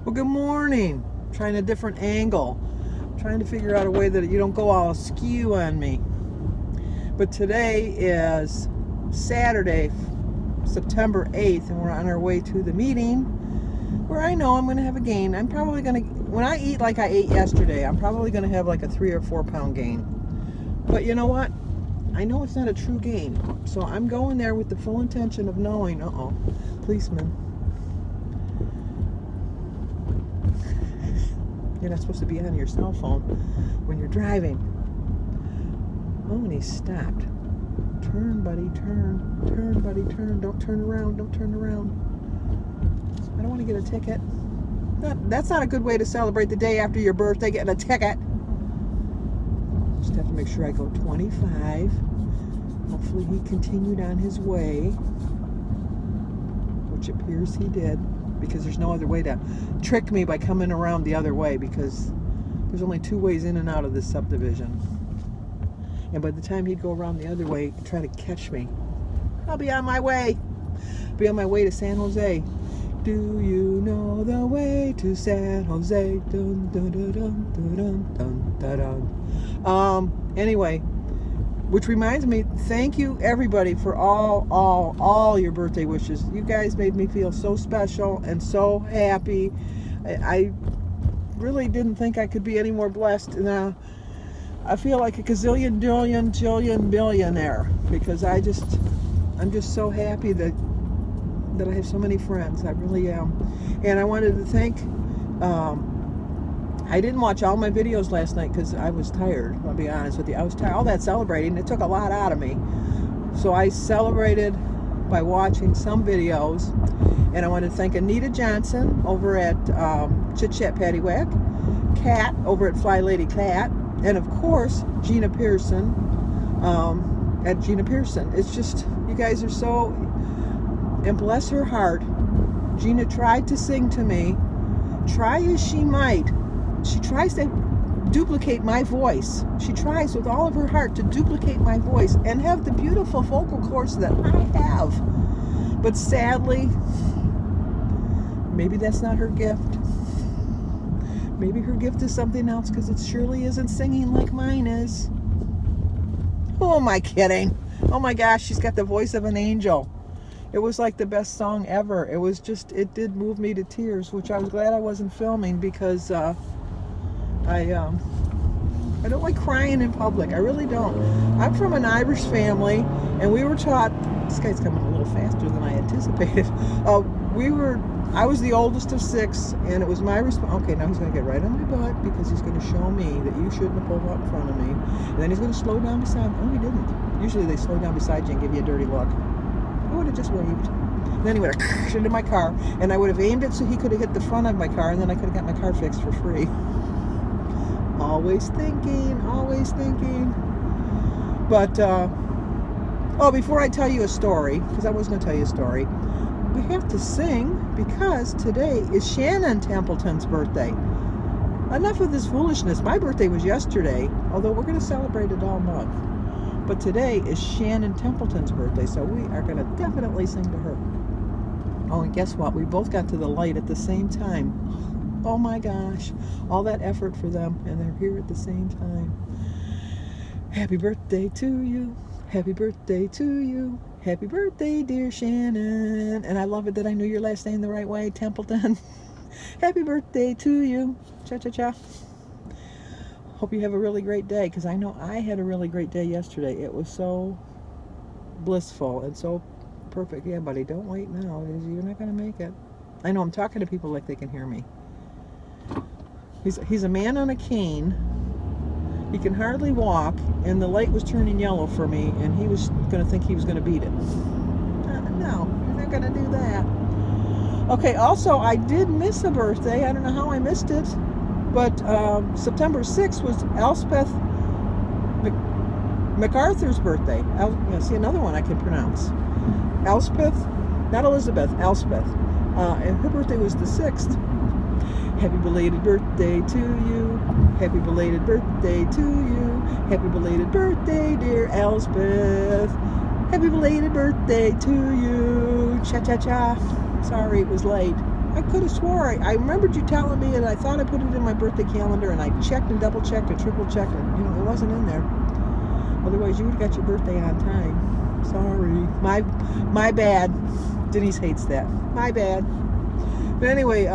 Well, good morning. Trying a different angle. Trying to figure out a way that you don't go all askew on me. But today is Saturday, September 8th, and we're on our way to the meeting where I know I'm going to have a gain. I'm probably going to, when I eat like I ate yesterday, I'm probably going to have like a 3 or 4 pound gain. But you know what? I know it's not a true gain. So I'm going there with the full intention of knowing, policeman. You're not supposed to be on your cell phone when you're driving. Oh, and he stopped. Turn, buddy, turn. Turn, buddy, turn. Don't turn around. Don't turn around. I don't want to get a ticket. That's not a good way to celebrate the day after your birthday, getting a ticket. Just have to make sure I go 25. Hopefully he continued on his way, which appears he did, because there's no other way to trick me by coming around the other way, because there's only 2 ways in and out of this subdivision. And by the time he'd go around the other way and try to catch me, I'll be on my way. Be on my way to San Jose. Do you know the way to San Jose? Dun, dun, dun, dun, dun, dun, dun, dun. Anyway, which reminds me, thank you everybody for all your birthday wishes. You guys made me feel so special and so happy. I really didn't think I could be any more blessed. And I feel like a gazillion, jillion, billionaire, because I'm just so happy that I have so many friends. I really am. And I wanted to thank, I didn't watch all my videos last night because I was tired, I'll be honest with you. I was tired. All that celebrating, it took a lot out of me. So I celebrated by watching some videos. And I want to thank Anita Johnson over at Chit Chat Paddywhack, Kat over at Fly Lady Cat, and of course Gina Pearson at Gina Pearson. It's just, you guys are so, and bless her heart, Gina tried to sing to me. Try as she might, she tries to duplicate my voice. She tries with all of her heart to duplicate my voice and have the beautiful vocal cords that I have. But sadly, maybe that's not her gift. Maybe her gift is something else, because it surely isn't singing like mine is. Who am I kidding? Oh my gosh, she's got the voice of an angel. It was like the best song ever. It was just, it did move me to tears, which I was glad I wasn't filming, because I don't like crying in public. I really don't. I'm from an Irish family, and we were taught, this guy's coming a little faster than I anticipated. I was the oldest of 6, and it was my responsibility. Okay, now he's going to get right on my butt, because he's going to show me that you shouldn't have pulled up in front of me. And then he's going to slow down beside me. Oh, he didn't. Usually they slow down beside you and give you a dirty look. I would have just waved. And then he would have into my car, and I would have aimed it so he could have hit the front of my car, and then I could have got my car fixed for free. Always thinking, always thinking. But, before I tell you a story, because I was going to tell you a story, we have to sing, because today is Shannon Templeton's birthday. Enough of this foolishness. My birthday was yesterday, although we're going to celebrate it all month. But today is Shannon Templeton's birthday, so we are going to definitely sing to her. Oh, and guess what? We both got to the light at the same time. Oh my gosh. All that effort for them, and they're here at the same time. Happy birthday to you. Happy birthday to you. Happy birthday, dear Shannon. And I love it that I knew your last name the right way, Templeton. Happy birthday to you. Cha-cha-cha. Hope you have a really great day, because I know I had a really great day yesterday. It was so blissful and so perfect. Yeah, buddy, don't wait now. You're not going to make it. I know I'm talking to people like they can hear me. He's a man on a cane. He can hardly walk, and the light was turning yellow for me, and he was going to think he was going to beat it. No, you're not going to do that. Okay, also, I did miss a birthday. I don't know how I missed it, but September 6th was Elspeth MacArthur's birthday. See, another one I can pronounce. Elspeth, not Elizabeth, Elspeth. And her birthday was the 6th. Happy belated birthday to you. Happy belated birthday to you. Happy belated birthday, dear Elspeth. Happy belated birthday to you. Cha-cha-cha. Sorry it was late. I could have swore I remembered you telling me, and I thought I put it in my birthday calendar, and I checked and double checked and triple checked, and it wasn't in there. Otherwise, you would have got your birthday on time. Sorry, my bad. Denise hates that. My bad. But anyway,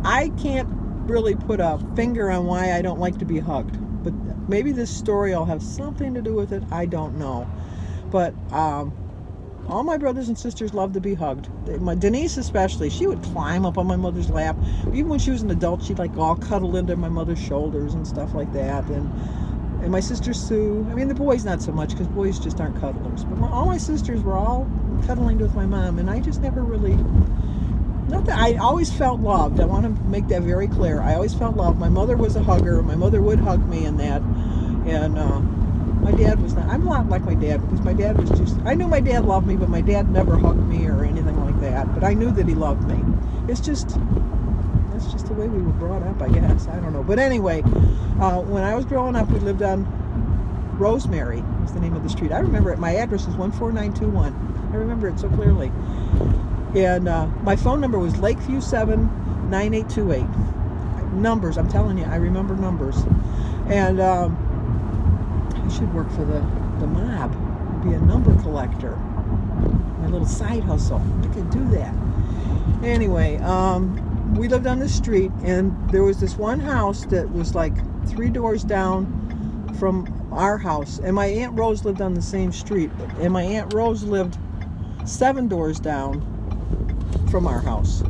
I can't really put a finger on why I don't like to be hugged. But maybe this story will have something to do with it. I don't know. But all my brothers and sisters love to be hugged. My Denise especially, she would climb up on my mother's lap. Even when she was an adult, she'd like all cuddle into my mother's shoulders and stuff like that. And my sister Sue, I mean the boys not so much, because boys just aren't cuddlers. But all my sisters were all cuddling with my mom, and I just never really, not that I always felt loved. I want to make that very clear. I always felt loved. My mother was a hugger. My mother would hug me and that. And my dad was not. I'm a lot like my dad, because my dad was just, I knew my dad loved me, but my dad never hugged me or anything like that. But I knew that he loved me. That's just the way we were brought up, I guess. I don't know. But anyway, when I was growing up, we lived on Rosemary, was the name of the street. I remember it. My address was 14921. I remember it so clearly. And my phone number was Lakeview 79828. Numbers, I'm telling you, I remember numbers. And I should work for the mob, be a number collector. My little side hustle. I could do that. Anyway, we lived on this street, and there was this one house that was like 3 doors down from our house. And my Aunt Rose lived on the same street. And my Aunt Rose lived 7 doors down from our house.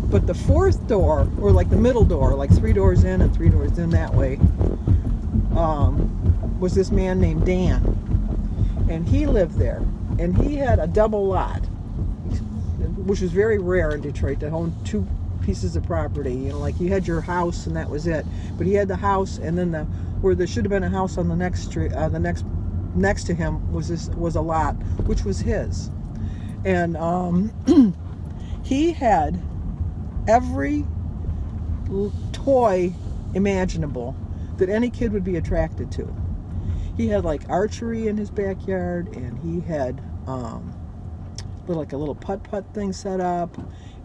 But the 4th door, or like the middle door, like 3 doors in and 3 doors in that way, was this man named Dan. And he lived there. And he had a double lot, which was very rare in Detroit, to own 2 pieces of property. Like you had your house and that was it. But he had the house, and then where there should have been a house on the next street, next to him was a lot, which was his. And he had every toy imaginable that any kid would be attracted to. He had like archery in his backyard, and he had like a little putt-putt thing set up,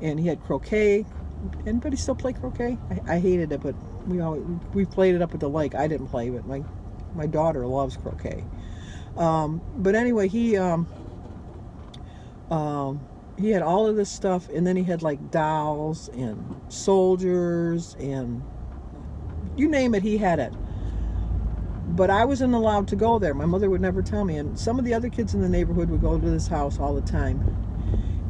and he had croquet. Anybody still play croquet? I hated it, but we played it up at the lake. I didn't play, but my daughter loves croquet. But anyway, he had all of this stuff, and then he had like dolls and soldiers and you name it, he had it. But I wasn't allowed to go there. My mother would never tell me, and some of the other kids in the neighborhood would go to this house all the time,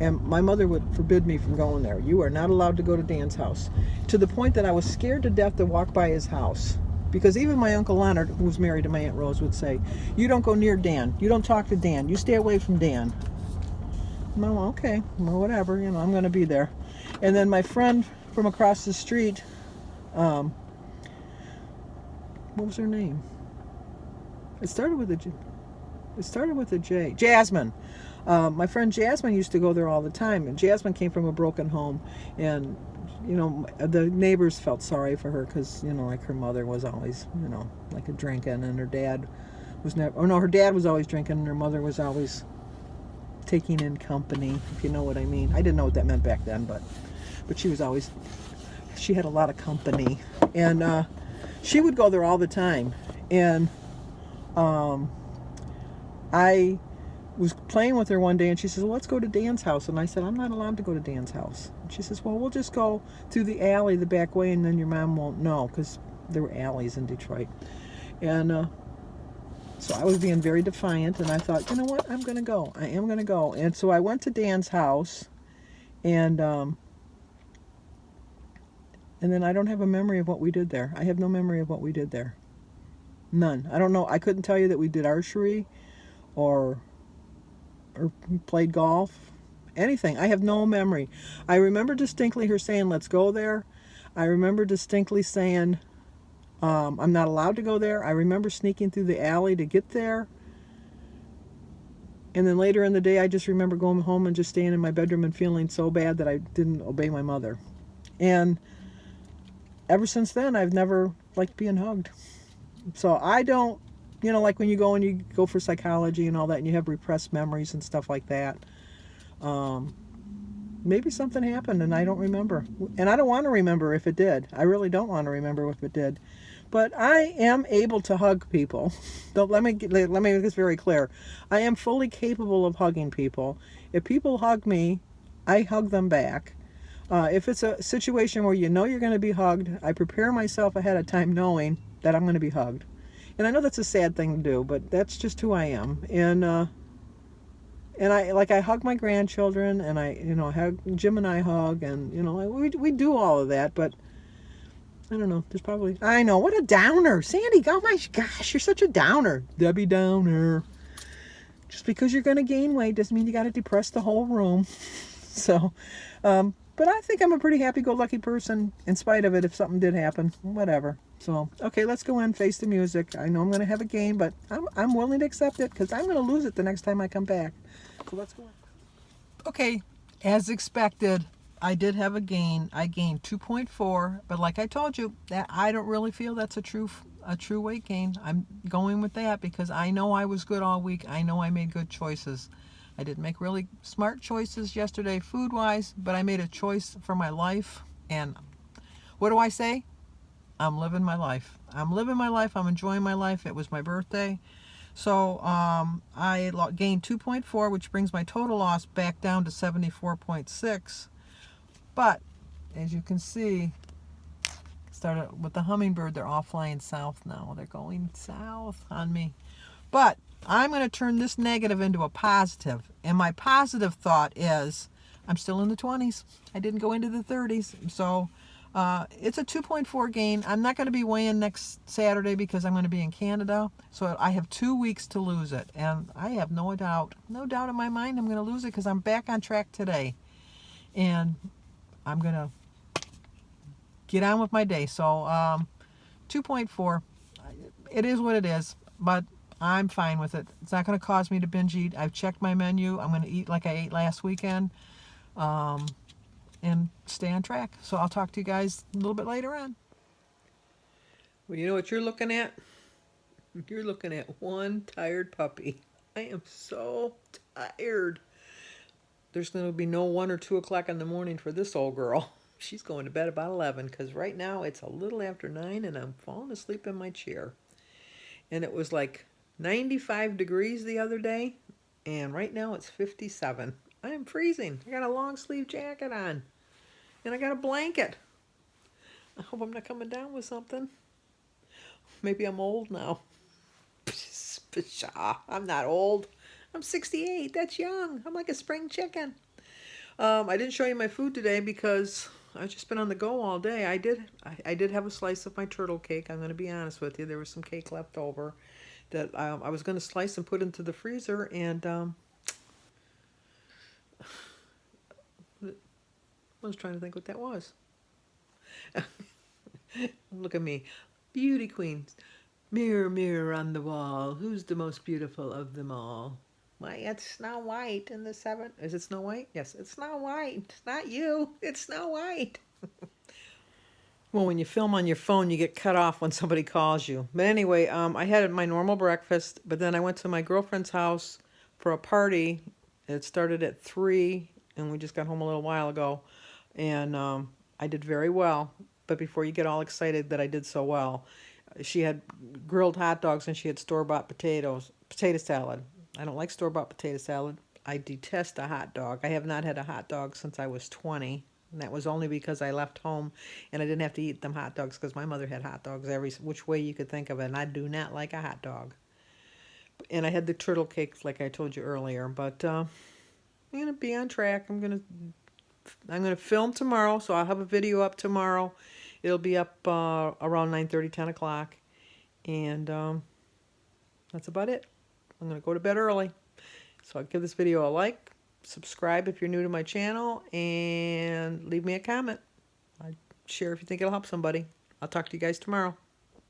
and my mother would forbid me from going there. You are not allowed to go to Dan's house, to the point that I was scared to death to walk by his house, because even my Uncle Leonard, who was married to my Aunt Rose, would say, you don't go near Dan, you don't talk to Dan, you stay away from Dan. Well, okay, well, whatever, I'm going to be there. And then my friend from across the street, what was her name? It started with a J. Jasmine. My friend Jasmine used to go there all the time, and Jasmine came from a broken home, and the neighbors felt sorry for her, because like her mother was always like a drinking, and her dad was never, her dad was always drinking, and her mother was always taking in company, if you know what I mean. I didn't know what that meant back then, but she had a lot of company, and she would go there all the time. And I was playing with her one day, and she says, well, let's go to Dan's house. And I said, I'm not allowed to go to Dan's house. And she says, well, we'll just go through the alley the back way, and then your mom won't know, because there were alleys in Detroit. And so I was being very defiant, and I thought, you know what, I'm going to go. I am going to go. And so I went to Dan's house, and then I don't have a memory of what we did there. I have no memory of what we did there. None. I don't know. I couldn't tell you that we did archery or played golf, anything. I have no memory. I remember distinctly her saying, let's go there. I remember distinctly saying, I'm not allowed to go there. I remember sneaking through the alley to get there. And then later in the day, I just remember going home and just staying in my bedroom and feeling so bad that I didn't obey my mother. And ever since then, I've never liked being hugged. So I don't, like when you go for psychology and all that, and you have repressed memories and stuff like that. maybe something happened and I don't remember. And I don't want to remember if it did. I really don't want to remember if it did. But I am able to hug people. Let me make this very clear. I am fully capable of hugging people. If people hug me, I hug them back. If it's a situation where you know you're going to be hugged, I prepare myself ahead of time knowing that I'm going to be hugged. And I know that's a sad thing to do, but that's just who I am. And I hug my grandchildren, and hug Jim and I hug, and we do all of that. But I don't know. There's probably I know what a downer, Sandy. Oh my gosh, you're such a downer, Debbie Downer. Just because you're going to gain weight doesn't mean you got to depress the whole room. So, but I think I'm a pretty happy-go-lucky person in spite of it. If something did happen, whatever. So, okay, let's go in, face the music. I know I'm going to have a game, but I'm willing to accept it because I'm going to lose it the next time I come back. So let's go in. Okay, as expected, I did have a gain. I gained 2.4, but like I told you, that I don't really feel that's a true weight gain. I'm going with that because I know I was good all week. I know I made good choices. I didn't make really smart choices yesterday food-wise, but I made a choice for my life. And what do I say? I'm living my life. I'm living my life. I'm enjoying my life. It was my birthday. So I gained 2.4, which brings my total loss back down to 74.6. But as you can see, started with the hummingbird. They're all flying south now. They're going south on me. But I'm going to turn this negative into a positive. And my positive thought is I'm still in the 20s. I didn't go into the 30s. So it's a 2.4 gain. I'm not going to be weighing next Saturday because I'm going to be in Canada. So I have 2 weeks to lose it. And I have no doubt in my mind I'm going to lose it because I'm back on track today. And I'm going to get on with my day. So 2.4, it is what it is. But I'm fine with it. It's not going to cause me to binge eat. I've checked my menu. I'm going to eat like I ate last weekend and stay on track. So I'll talk to you guys a little bit later on. Well, you know what you're looking at? You're looking at one tired puppy. I am so tired. There's going to be no 1 or 2 o'clock in the morning for this old girl. She's going to bed about 11 because right now it's a little after 9 and I'm falling asleep in my chair. And it was like 95 degrees the other day, and right now it's 57. I am freezing. I got a long sleeve jacket on, and I got a blanket. I hope I'm not coming down with something. Maybe I'm old now. I'm not old. I'm 68. That's young. I'm like a spring chicken. I didn't show you my food today because I've just been on the go all day. I did have a slice of my turtle cake. I'm going to be honest with you. There was some cake left over that I was going to slice and put into the freezer, and I was trying to think what that was. Look at me. Beauty queens. Mirror, mirror on the wall, who's the most beautiful of them all? Why, it's Snow White in the seventh. Is it Snow White? Yes, it's Snow White. It's not you. It's Snow White. Well, when you film on your phone, you get cut off when somebody calls you. But anyway, I had my normal breakfast, but then I went to my girlfriend's house for a party. It started at 3, and we just got home a little while ago. And I did very well. But before you get all excited that I did so well, she had grilled hot dogs and she had store-bought potato salad. I don't like store-bought potato salad. I detest a hot dog. I have not had a hot dog since I was 20. And that was only because I left home and I didn't have to eat them hot dogs because my mother had hot dogs every which way you could think of it. And I do not like a hot dog. And I had the turtle cakes like I told you earlier. But I'm going to be on track. I'm going to film tomorrow. So I'll have a video up tomorrow. It'll be up around 9:30, 10 o'clock. And that's about it. I'm going to go to bed early. So I'll give this video a like, subscribe if you're new to my channel, and leave me a comment. I'd share if you think it'll help somebody. I'll talk to you guys tomorrow.